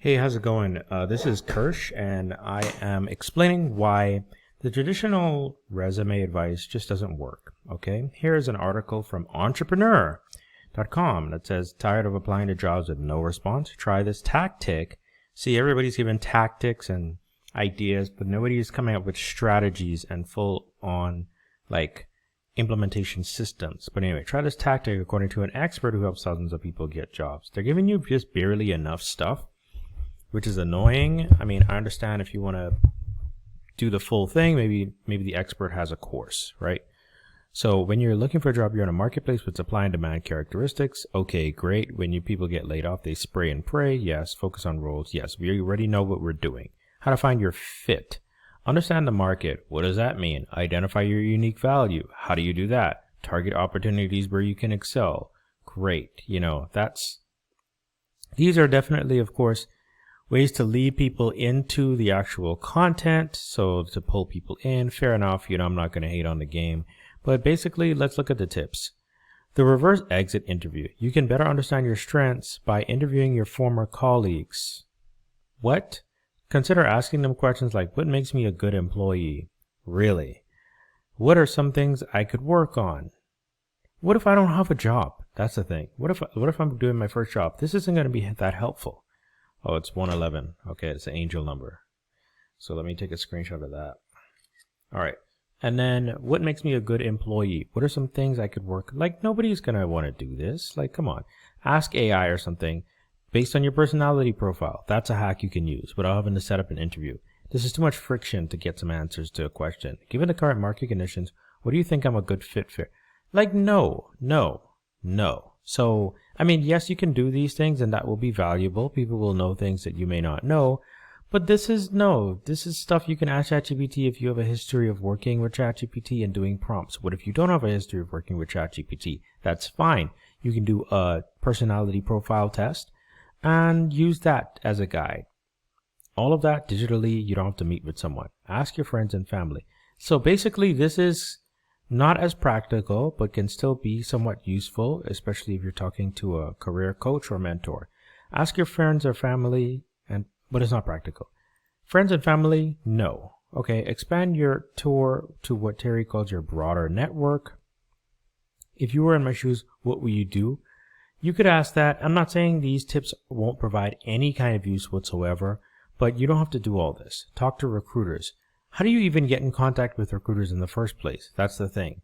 Hey, how's it going? This is Kirsch, and I am explaining why the traditional resume advice just doesn't work. Okay, here's an article from entrepreneur.com that says, tired of applying to jobs with no response? Try this tactic. See, everybody's given tactics and ideas, but nobody's coming up with strategies and full on implementation systems. But anyway, try this tactic according to an expert who helps thousands of people get jobs. They're giving you just barely enough stuff, which is annoying. I mean, I understand if you want to do the full thing, maybe the expert has a course, right? So when you're looking for a job, you're in a marketplace with supply and demand characteristics. Okay, great. When you people get laid off, they spray and pray. Yes. Focus on roles. Yes. We already know what we're doing. How to find your fit. Understand the market. What does that mean? Identify your unique value. How do you do that? Target opportunities where you can excel. Great. These are definitely, of course, ways to lead people into the actual content, so to pull people in. Fair enough, I'm not going to hate on the game. But basically, let's look at the tips. The reverse exit interview. You can better understand your strengths by interviewing your former colleagues. What? Consider asking them questions like, what makes me a good employee? Really? What are some things I could work on? What if I don't have a job? That's the thing. What if I'm doing my first job? This isn't going to be that helpful. Oh, it's 111. Okay, it's an angel number. So let me take a screenshot of that. All right. And then what makes me a good employee? What are some things I could work? Nobody's going to want to do this. Come on. Ask AI or something based on your personality profile. That's a hack you can use without having to set up an interview. This is too much friction to get some answers to a question. Given the current market conditions, what do you think I'm a good fit for? No. So, yes, you can do these things and that will be valuable. People will know things that you may not know. But this is stuff you can ask ChatGPT if you have a history of working with ChatGPT and doing prompts. What if you don't have a history of working with ChatGPT? That's fine. You can do a personality profile test and use that as a guide. All of that digitally, you don't have to meet with someone. Ask your friends and family. So basically, this is not as practical, but can still be somewhat useful, especially if you're talking to a career coach or mentor. Ask your friends or family, but it's not practical. Friends and family, no. Okay, expand your tour to what Terry calls your broader network. If you were in my shoes, what would you do? You could ask that. I'm not saying these tips won't provide any kind of use whatsoever, but you don't have to do all this. Talk to recruiters. How do you even get in contact with recruiters in the first place? That's the thing,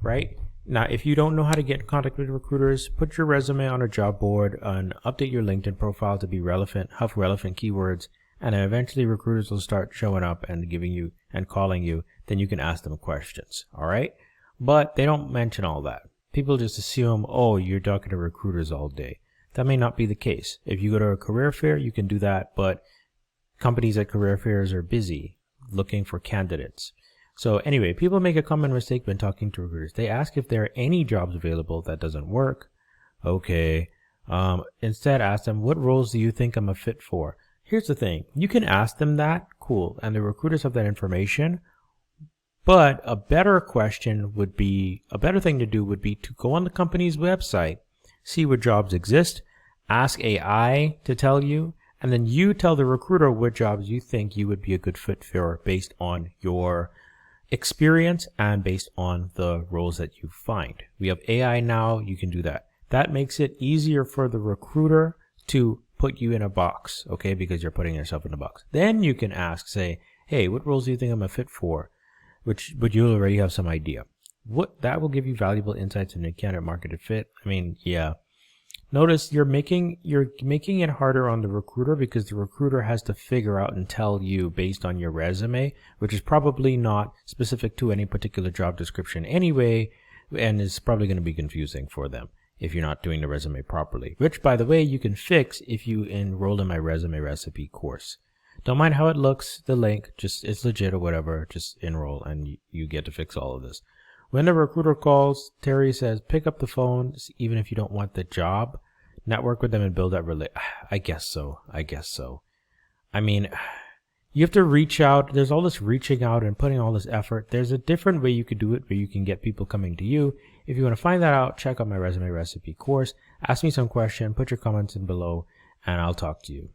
right? Now, if you don't know how to get in contact with recruiters, put your resume on a job board and update your LinkedIn profile to be relevant, have relevant keywords, and then eventually recruiters will start showing up and giving you and calling you. Then you can ask them questions, all right? But they don't mention all that. People just assume, oh, you're talking to recruiters all day. That may not be the case. If you go to a career fair, you can do that, but companies at career fairs are busy looking for candidates. So anyway, people make a common mistake when talking to recruiters. They ask if there are any jobs available. That doesn't work. Okay. Instead, ask them, what roles do you think I'm a fit for? Here's the thing. You can ask them that. Cool. And the recruiters have that information. But a better thing to do would be to go on the company's website, see what jobs exist, ask AI to tell you, and then you tell the recruiter what jobs you think you would be a good fit for based on your experience and based on the roles that you find. We have AI now. You can do that. That makes it easier for the recruiter to put you in a box, okay, because you're putting yourself in a box. Then you can say, hey, what roles do you think I'm a fit for? But you'll already have some idea. That will give you valuable insights into candidate market fit. Yeah. Notice you're making it harder on the recruiter because the recruiter has to figure out and tell you based on your resume, which is probably not specific to any particular job description anyway, and is probably going to be confusing for them if you're not doing the resume properly, which, by the way, you can fix if you enroll in my resume recipe course. Don't mind how it looks, the link, it's legit or whatever, just enroll and you get to fix all of this. When the recruiter calls, Terry says, pick up the phone, even if you don't want the job. Network with them and build that I guess so. You have to reach out. There's all this reaching out and putting all this effort. There's a different way you could do it where you can get people coming to you. If you want to find that out, check out my resume recipe course. Ask me some question, put your comments in below, and I'll talk to you.